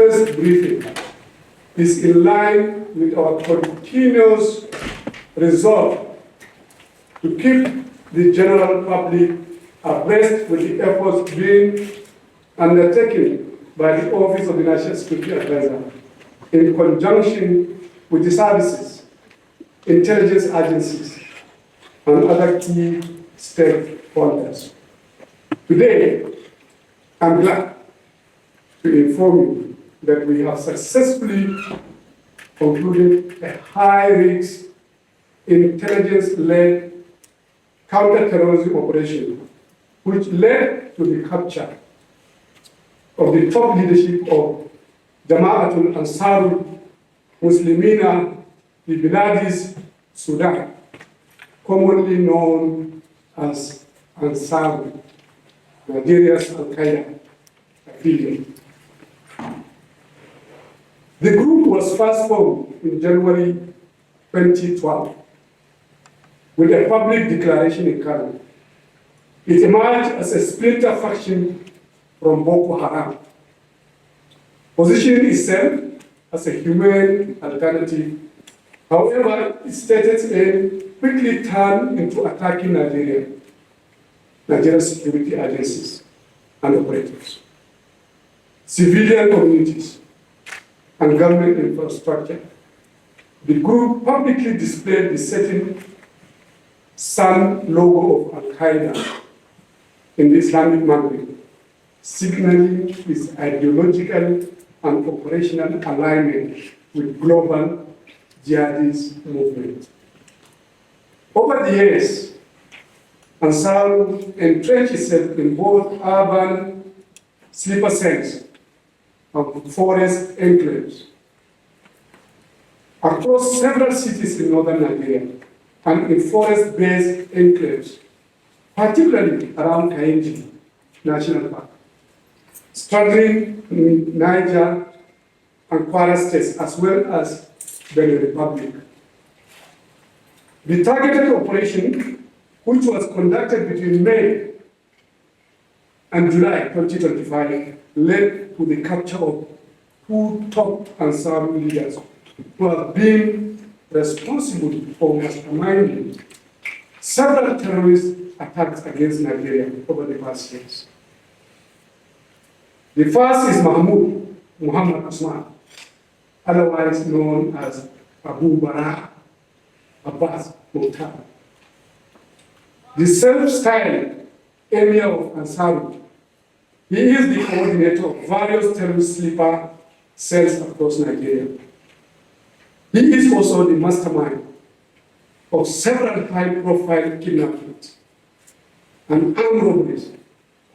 today's briefing is in line with our continuous resolve to keep the general public abreast with the efforts being undertaken by the Office of the National Security Advisor in conjunction with the services, intelligence agencies, and other key stakeholders. Today, I'm glad to inform you that we have successfully concluded a high-risk, intelligence-led counter-terrorism operation, which led to the capture of the top leadership of Jama'atul Ansaru Muslimina fi Biladis Sudan, commonly known as Ansaru, Nigeria's Al-Qaeda affiliate. The group was first formed in January 2012 with a public declaration in Kano. It emerged as a splinter faction from Boko Haram, positioning itself as a humane alternative. However, its stated aim quickly turned into attacking Nigerian security agencies and operators, civilian communities, and government infrastructure. The group publicly displayed the setting sun logo of Al-Qaeda in the Islamic Maghreb, signaling its ideological and operational alignment with global jihadist movement. Over the years, Ansaru entrenched itself in both urban sleeper cells and forest enclaves across several cities in northern Nigeria and in forest-based enclaves, particularly around Kainji National Park, straddling Niger and Kwara states, as well as Benin Republic. The targeted operation, which was conducted between May and July 2025, led to the capture of two top Ansaru leaders who have been responsible for masterminding several terrorist attacks against Nigeria over the past years. The first is Muhammad Usman, otherwise known as Abu Bara Abbas Mukhtar, the self-styled emir of Ansaru. He is the coordinator of various terrorist sleeper cells across Nigeria. He is also the mastermind of several high-profile kidnappings and armed robberies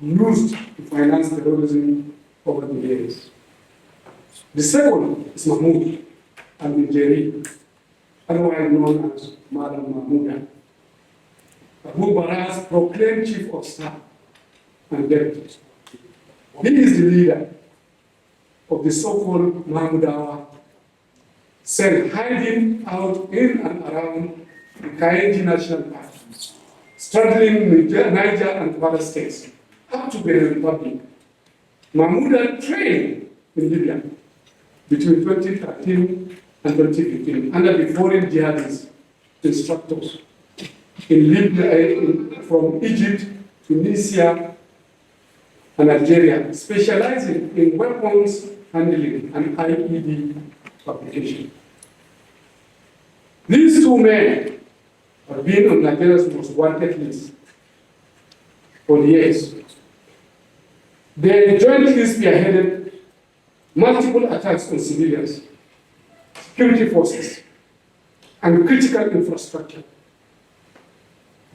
used to finance terrorism over the years. The second is Mahmoud al-Nigeri, otherwise known as Malam Nuhu. Abu Bara's proclaimed chief of staff and deputy. He is the leader of the so-called Mahmudawa cell hiding out in and around the Kainji National Park, straddling Niger and Kwara states, up to Benin Republic. Mahmuda trained in Libya between 2013 and 2015 under the foreign jihadist instructors in Libya, from Egypt, Tunisia, and Algeria, specializing in weapons handling and IED fabrication. These two men have been on Nigeria's most wanted list for years. They jointly spearheaded multiple attacks on civilians, security forces, and critical infrastructure.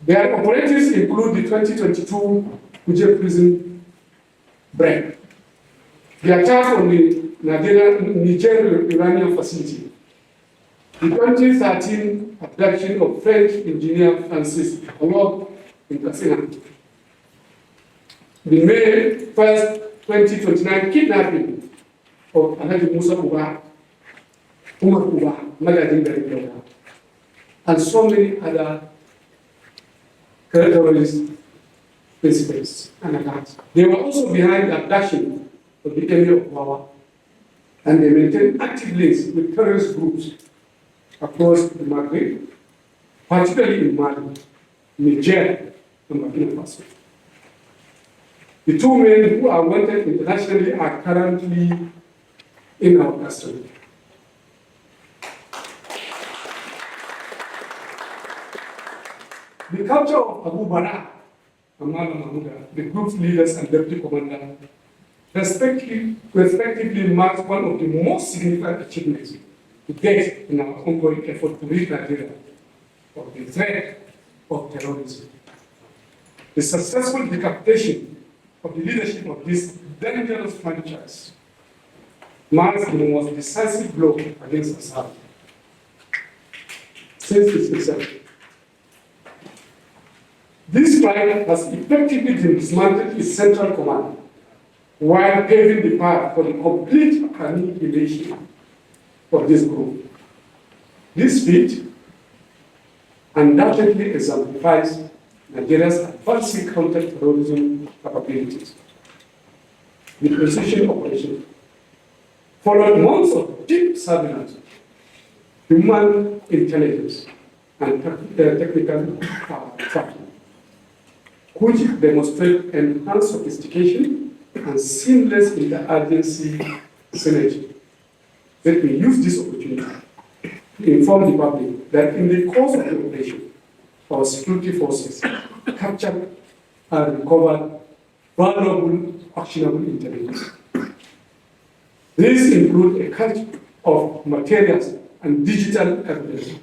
Their operatives include the 2022 Kuje prison break, the attack on the Nigerian uranium facility, the 2013 abduction of French engineer Francis Olog in Katsina, the May 1st, 2029 kidnapping of Alhaji Musa Umar Magadin Garibola, and so many other terrorist principles and attacks. They were also behind the abduction of the emir of Wawa and they maintain active links with terrorist groups across the Maghreb, particularly in Mali, Niger, and Burkina Faso. The two men who are wanted internationally are currently in our custody. The capture of Abu Bara and Malam Nuhu, the group's leaders and deputy commander, respectively marks one of the most significant achievements to date in our ongoing effort to rid Nigeria of the threat of terrorism. The successful decapitation of the leadership of this dangerous franchise marks the most decisive blow against Assad since its inception. This strike has effectively dismantled its central command while paving the path for the complete annihilation of this group. This feat undoubtedly exemplifies Nigeria's advancing counter-terrorism capabilities. The precision operation followed months of deep surveillance, human intelligence, and technical tracking, which demonstrate enhanced sophistication and seamless interagency synergy. Let me use this opportunity to inform the public that in the course of the operation, our security forces captured and recovered valuable actionable intelligence. These include a cache of materials and digital evidence,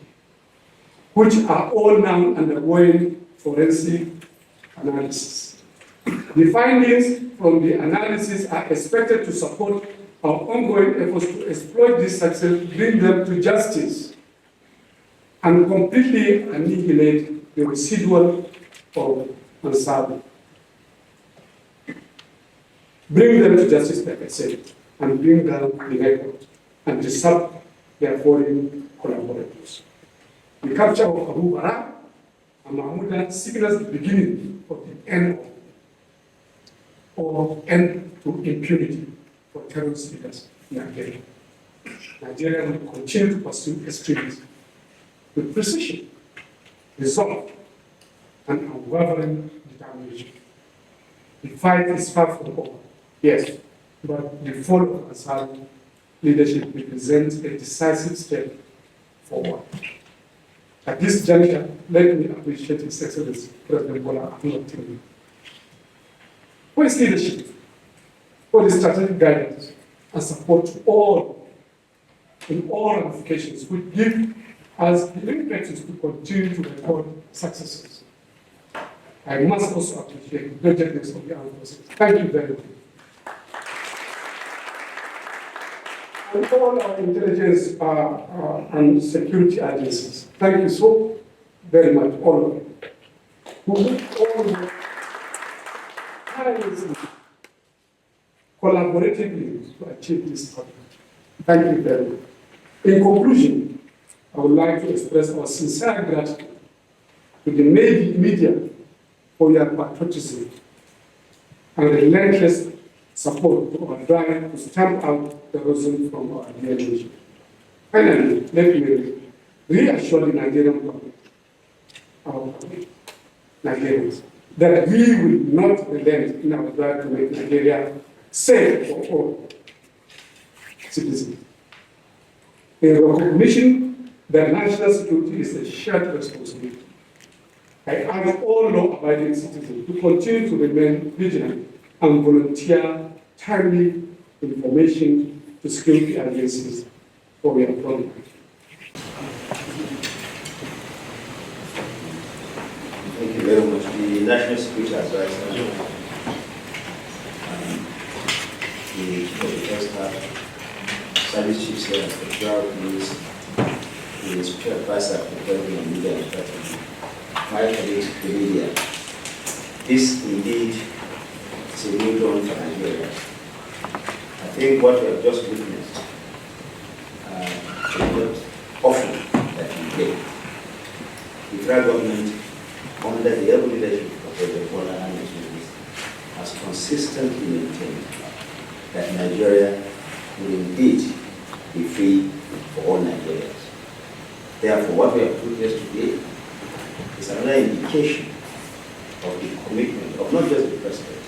which are all now undergoing forensic analysis. The findings from the analysis are expected to support our ongoing efforts to exploit this success, bring them to justice, and completely annihilate the residual of Ansaru. Bring them to justice, like I said, and bring down the network and disrupt their foreign collaborators. The capture of Abu Bara and Mahmuda signals the beginning of the end to impunity for terrorist leaders in Nigeria. Nigeria will continue to pursue extremism with precision, resolve, and unwavering determination. The fight is far from over, yes, but the fall of Ansaru leadership represents a decisive step forward. At this juncture, let me appreciate His Excellency President Bola Ahmed Tinubu for his leadership, for the strategic guidance and support to all in all ramifications, which give us the impetus to continue to record successes. I must also appreciate the diligence of the armed forces. Thank you very much. And all our intelligence and security agencies, thank you so very much, all of you, who all tirelessly, collaboratively to achieve this target. Thank you very much. In conclusion, I would like to express our sincere gratitude to the media for your patriotism and relentless support to our drive to stamp out terrorism from our dear nation. Finally, let me reassure the Nigerian public, our public, Nigerians, that we will not relent in our drive to make Nigeria safe for all citizens. In recognition that national security is a shared responsibility, I urge all law-abiding citizens to continue to remain vigilant and volunteer timely information to security agencies for their problem. Thank you very much. The National Security Advisor, the Chief of the First Staff, Service Chiefs here, the Federal Police, the Special Advisor for Terrorism and Media and Strategy, my colleagues, the media. This indeed is a new dawn for Nigeria. I think what we have just witnessed is not often that we play. The federal government, under the able leadership of President Bola Ahmed Tinubu, has consistently maintained that Nigeria will indeed be free for all Nigerians. Therefore, what we have put here today is another indication of the commitment of not just the President,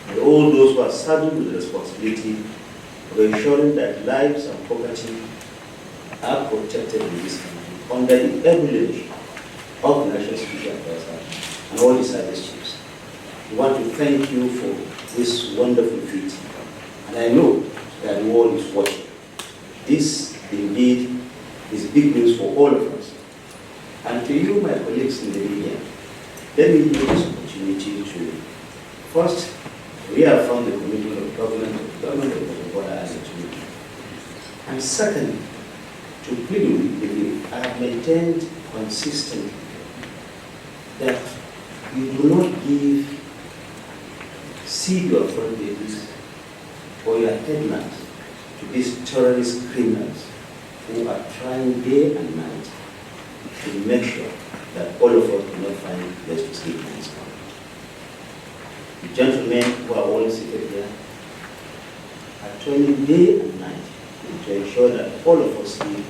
but all those who are saddled with the responsibility of ensuring that lives and property are protected in this country under the able leadership of the National Security Advisor and all the service chiefs. We want to thank you for this wonderful feat. And I know that the world is watching. This, indeed, is big news for all of us. And to you, my colleagues in the media, let me use this opportunity to first reaffirm the commitment of the government of Bola as a community. And second, to plead with you, I have maintained consistently that you do not give seed your front babies or your headlines to these terrorist criminals who are trying day and night to make sure that all of us do not find place to sleep in this country. The gentlemen who are all seated here are toiling day and night to ensure that all of us sleep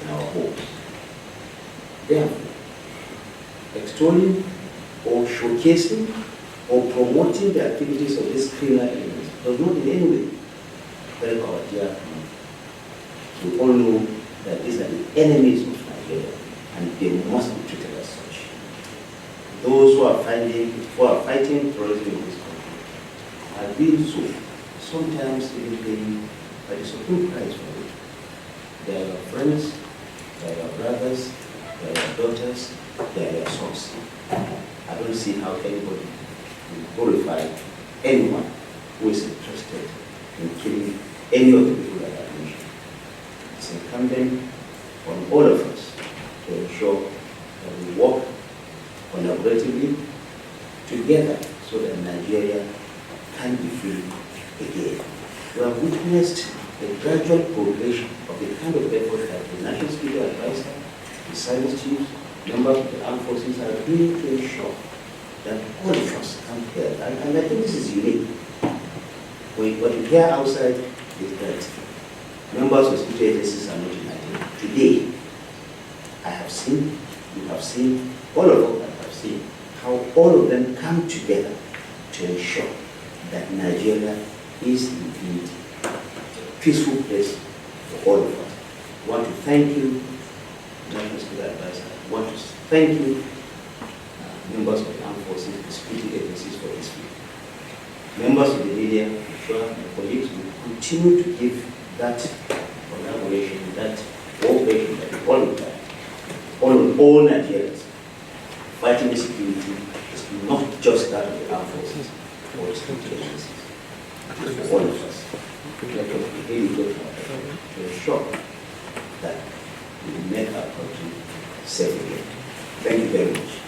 in our homes. Therefore, extolling or showcasing or promoting the activities of these criminal elements does not in any way help our dear country. We all know that these are the enemies of Nigeria and they must be treated as such. Those who are fighting terrorism in this country are doing so, sometimes even paying by the supreme price for it. They are your friends, they are your brothers, they are your daughters, they are your sons. I don't see how anybody will glorify anyone who is interested in killing any of the people that I mentioned. It's incumbent on all of us to ensure that we work collaboratively together so that Nigeria can be free again. We have witnessed a gradual progression of the kind of effort that the National Security Advisor, the service chiefs, members of the armed forces are doing to ensure that all of us come together. And I think this is unique. What you hear outside is that members of security agencies are not united. Today, I have seen, you have seen, all of us have seen how all of them come together to ensure that Nigeria is indeed a peaceful place for all of us. I want to thank you, National Security Advisor. I want to thank you, members of the armed forces, the security agencies for this week. Members of the media, I'm sure my colleagues will continue to give that collaboration, that cooperation that we all require. All Nigerians fighting insecurity is not just that of the armed forces or the security agencies. It is for all of us. Let us really go to ensure that we make our country safe again. Thank you very much.